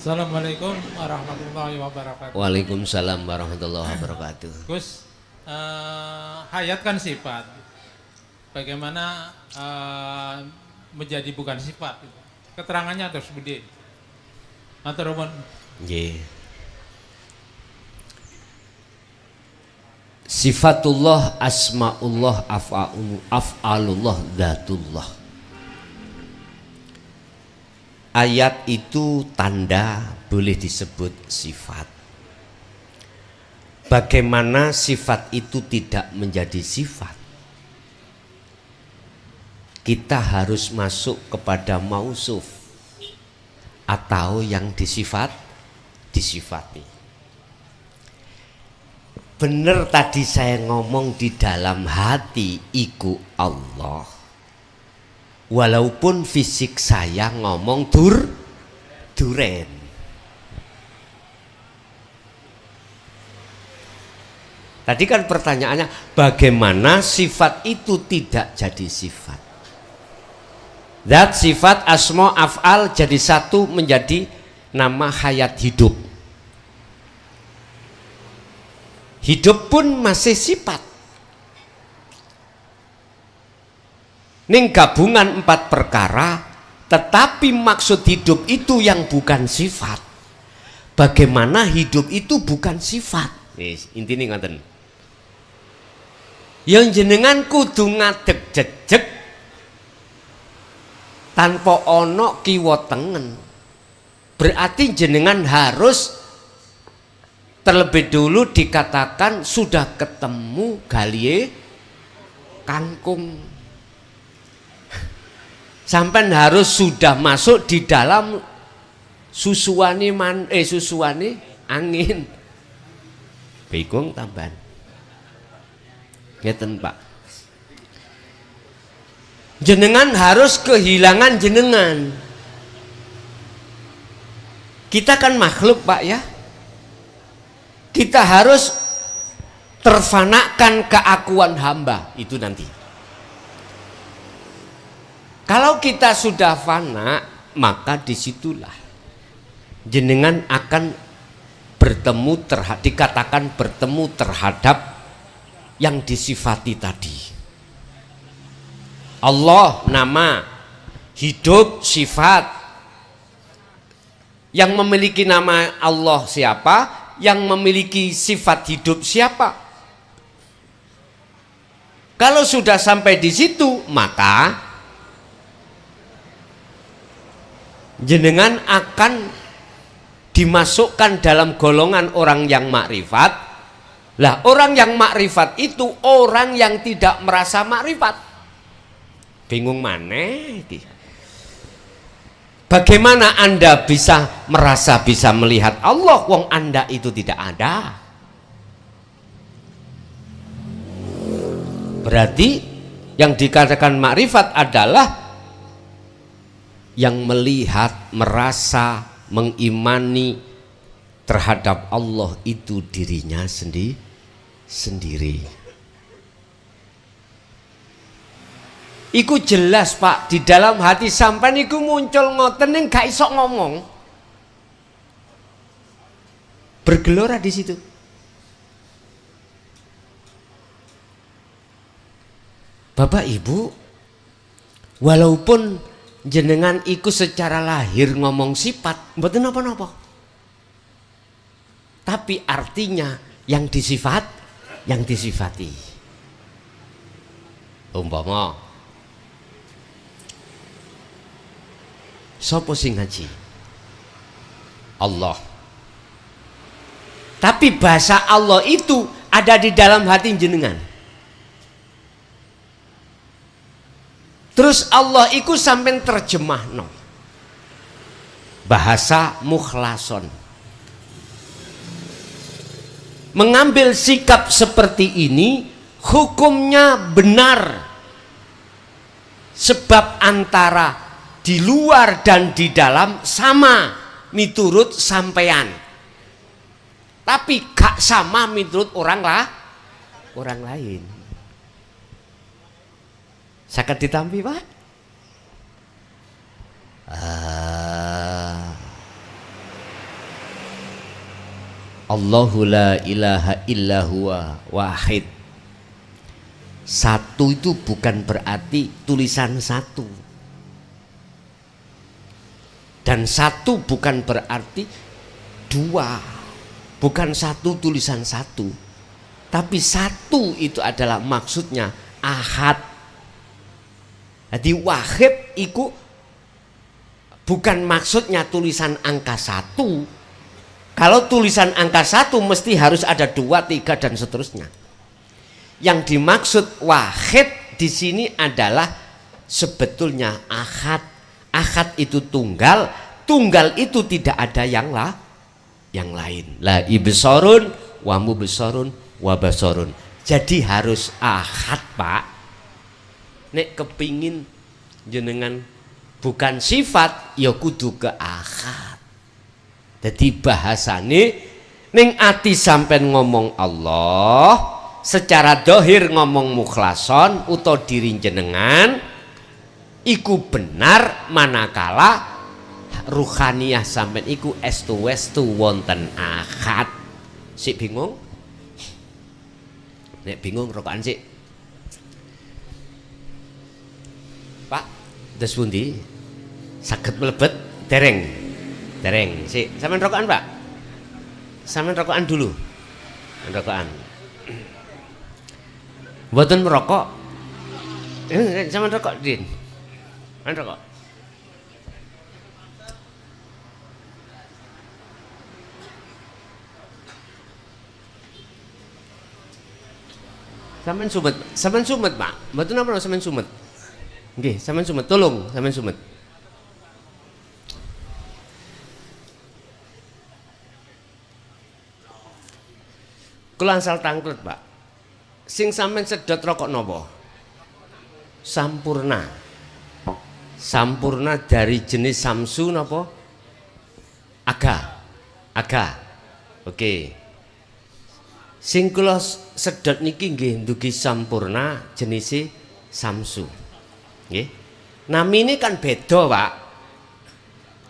Assalamualaikum warahmatullahi wabarakatuh. Waalaikumsalam warahmatullahi wabarakatuh. Gus, hayatkan sifat. Bagaimana menjadi bukan sifat? Keterangannya terus Budi. Matur nuwun. Nggih. Sifatullah, asmaullah, af'alullah, dzatullah. Ayat itu tanda boleh disebut sifat. Bagaimana sifat itu tidak menjadi sifat? Kita harus masuk kepada mausuf atau yang disifati. Bener tadi saya ngomong di dalam hati iku Allah. Walaupun fisik saya ngomong duren. Tadi kan pertanyaannya bagaimana sifat itu tidak jadi sifat. Zat, sifat, asma, af'al jadi satu menjadi nama hayat hidup. Hidup pun masih sifat. Ning gabungan 4 perkara, tetapi maksud hidup itu yang bukan sifat. Bagaimana hidup itu bukan sifat? Nis, intinya ngaten. Yang jenengan kudu ngadeg jejeg tanpa ono kiwa tengen. Berarti jenengan harus terlebih dulu dikatakan sudah ketemu galie kangkung. Sampai harus sudah masuk di dalam susuane angin. Bingung tambahan. Ngeten Pak. Jenengan harus kehilangan jenengan. Kita kan makhluk Pak ya. Kita harus terfanakan keakuan hamba itu nanti. Kalau kita sudah fana, maka disitulah jenengan akan dikatakan bertemu terhadap yang disifati tadi. Allah nama, hidup sifat. Yang memiliki nama Allah siapa? Yang memiliki sifat hidup siapa? Kalau sudah sampai di situ, maka jenengan akan dimasukkan dalam golongan orang yang makrifat. Lah orang yang makrifat itu orang yang tidak merasa makrifat. Bingung maneh iki. Bagaimana Anda bisa merasa bisa melihat Allah wong Anda itu tidak ada? Berarti yang dikatakan makrifat adalah yang melihat, merasa, mengimani terhadap Allah itu dirinya sendiri. Iku jelas Pak, di dalam hati sampean iku muncul ngoten ning gak iso ngomong. Bergelora di situ. Bapak Ibu, walaupun jenengan iku secara lahir ngomong sifat mboten napa-napa. Tapi artinya yang disifati. Umpama sapa sing ngaji? Allah. Tapi bahasa Allah itu ada di dalam hati jenengan. Terus Allah iku sampai terjemahno bahasa mukhlason. Mengambil sikap seperti ini hukumnya benar. Sebab antara di luar dan di dalam sama miturut sampean. Tapi gak sama miturut orang lain. Sakit ditampi Pak? Allahu la ilaha illa huwa wahid. Satu itu bukan berarti tulisan satu, dan satu bukan berarti dua, bukan satu tulisan satu, tapi satu itu adalah maksudnya ahad. Jadi wahid itu bukan maksudnya tulisan angka satu. Kalau tulisan angka satu mesti harus ada 2, 3 dan seterusnya. Yang dimaksud wahid di sini adalah sebetulnya ahad. Ahad itu tunggal, tunggal itu tidak ada yang lain. La ibsarun wa mubsarun wa basarun. Jadi harus ahad, Pak. Nek kepingin jenengan bukan sifat, ya kudu ke ahad. Jadi bahasane ning ati sampean ngomong Allah, secara dohir ngomong mukhlason utawa diri jenengan iku benar, manakala ruhaniyah sampean iku estu wonten ahad. Sik bingung? Nek bingung rokokan sik. Pak, dos pundi? Saged mlebet dereng? Dereng. Sik, sampean rokokan, Pak? Sampean rokokan dulu. Rokokan. Mboten merokok. Sampean rokok, Din. Sampean rokok. Sampean sumet, Pak. Mboten napa sampean sumet. Nggih, sampean sumet, tolong sampean sumet. Kula angsal tangklet, Pak. Sing sampean sedot rokok nopo? Sampurna. Sampurna dari jenis Samsu nopo? Aga. Oke. Sing kula sedot niki nggih ndugi Sampurna jenis Samsu. Nggih. Namine kan beda, Pak.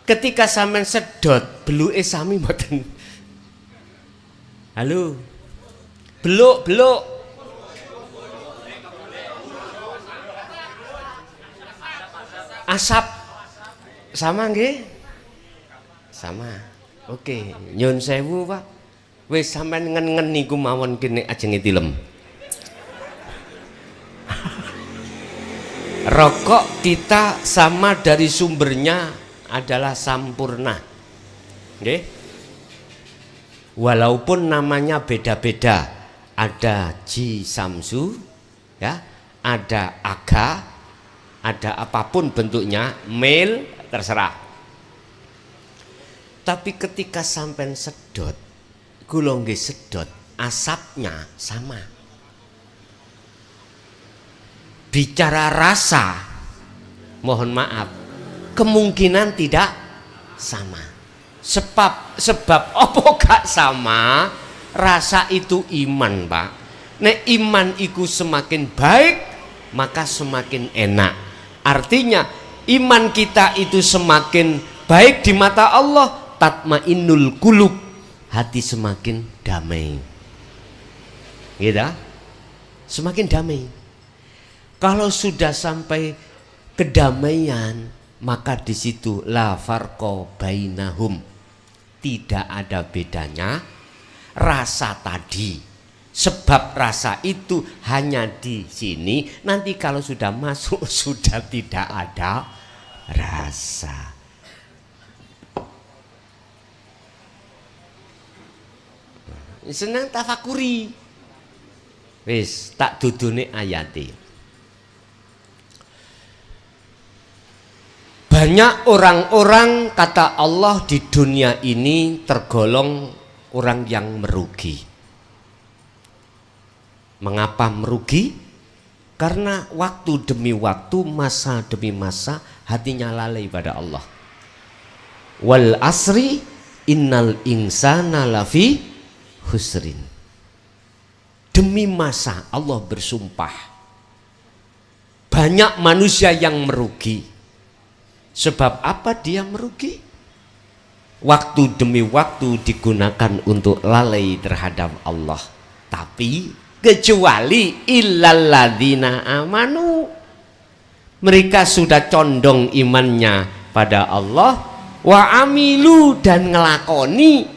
Ketika sampean sedot beluke sami mboten. Halo. Beluk. Asap sama nggih? Sama. Oke, nyun sewu, Pak. Wis sampean ngen-ngen niku mawon kene ajenge tilem. Rokok kita sama dari sumbernya adalah Sampurna. Nggih? Walaupun namanya beda-beda. Ada Ji Samsu, ya, ada Aga, ada apapun bentuknya, mil, terserah. Tapi ketika sampean sedot, kula nggih sedot, asapnya sama. Bicara rasa, mohon maaf, kemungkinan tidak sama. Sebab apa gak sama? Rasa itu iman, Pak. Nek iman itu semakin baik, maka semakin enak. Artinya iman kita itu semakin baik di mata Allah, tatmainnul qulub, hati semakin damai. Gitu? Semakin damai. Kalau sudah sampai kedamaian, maka di situ la farqa bainahum, tidak ada bedanya rasa tadi. Sebab rasa itu hanya di sini, nanti kalau sudah masuk sudah tidak ada rasa. Senang tafakuri. Wis tak dudune ayati. Banyak orang-orang kata Allah di dunia ini tergolong orang yang merugi. Mengapa merugi? Karena waktu demi waktu, masa demi masa, hatinya lalai pada Allah. Wal asri innal insana lafi husrin. Demi masa Allah bersumpah, banyak manusia yang merugi. Sebab apa dia merugi? waktu demi waktu digunakan untuk lalai terhadap Allah. Tapi kecuali illalladzina amanu, mereka sudah condong imannya pada Allah, wa amilu dan ngelakoni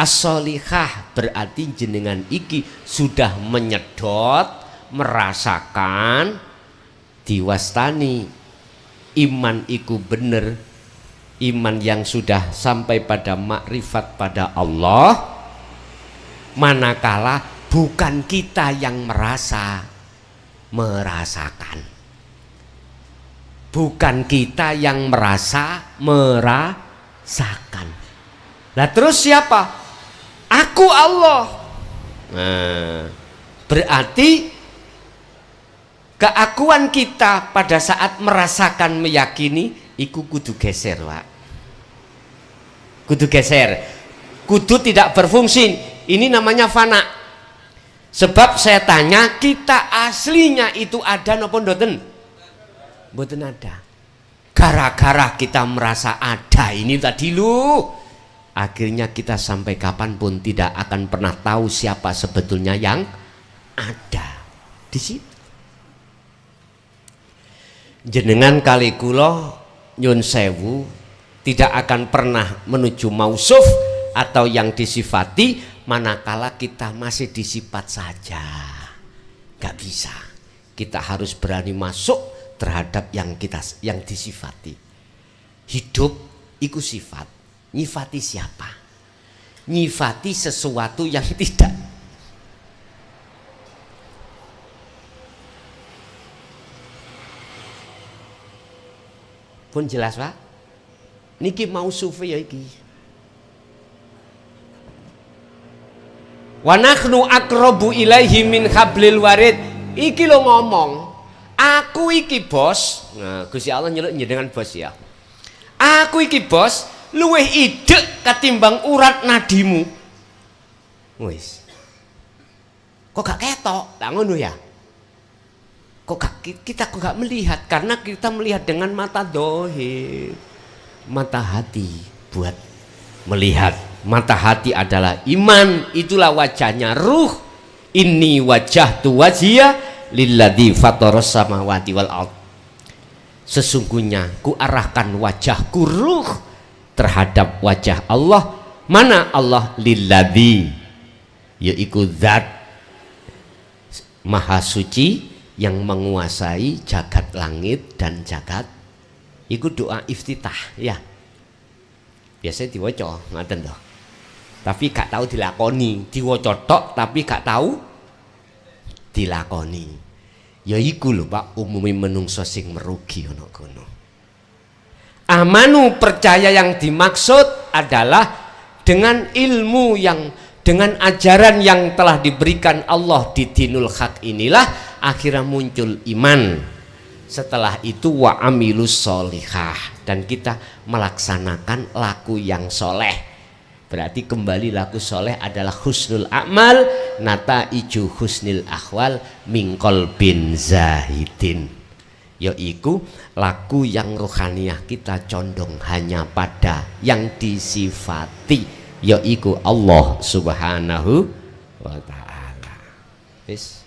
as-solihah, berarti jenengan iki sudah menyedot, merasakan, diwastani iman iku bener, iman yang sudah sampai pada makrifat pada Allah, manakala bukan kita yang merasakan, bukan kita yang merasakan. Nah terus siapa? Aku Allah. Nah, berarti keakuan kita pada saat merasakan, meyakini, iku kudu geser, Pak. Kudu geser, kudu tidak berfungsi. Ini namanya fana. Sebab saya tanya, kita aslinya itu ada napa mboten? Mboten ada. Gara-gara kita merasa ada ini tadi lu, akhirnya kita sampai kapanpun tidak akan pernah tahu siapa sebetulnya yang ada di situ. Jenengan kali kula nyun sewu tidak akan pernah menuju mausuf atau yang disifati manakala kita masih disifat saja. Gak bisa. Kita harus berani masuk terhadap yang disifati. Hidup iku sifat. Nyifati siapa? Nyifati sesuatu yang tidak. Pun jelas, Pak? Niki mau sufi ya iki. Wa nakhnu aqrabu ilaihi min hablil warid. Iki lo ngomong, aku iki bos. Nah, Gusti Allah nyeluk dengan bos ya. Aku iki bos luwih idek ketimbang urat nadimu. Wis. Kok gak ketok? Tak ngono ya? Kita kok gak melihat? Karena kita melihat dengan mata dohir, mata hati buat melihat. Mata hati adalah iman, itulah wajahnya ruh. Inni wajjahtu wajhiya lilladzi fataras samawati wal ard. Sesungguhnya ku arahkan wajahku ruh terhadap wajah Allah. Mana Allah? Lilladzi, yaitu zat maha suci yang menguasai jagat langit dan jagat. Iku doa iftitah ya. Biasanya diwaca ngaten lho. Tapi gak tahu dilakoni, diwaca tok tapi gak tahu dilakoni. Ya iku lho Pak, umumi menungso sing merugi ana kono. Amanu, percaya yang dimaksud adalah dengan ilmu yang, dengan ajaran yang telah diberikan Allah di dinul haq inilah akhirnya muncul iman. Setelah itu wa amilus solihah, dan kita melaksanakan laku yang soleh. Berarti kembali laku soleh adalah husnul a'mal nataiju husnil akhwal mingkol bin zahidin, yaitu laku yang rohaniah kita condong hanya pada yang disifati, yaitu Allah subhanahu wa ta'ala.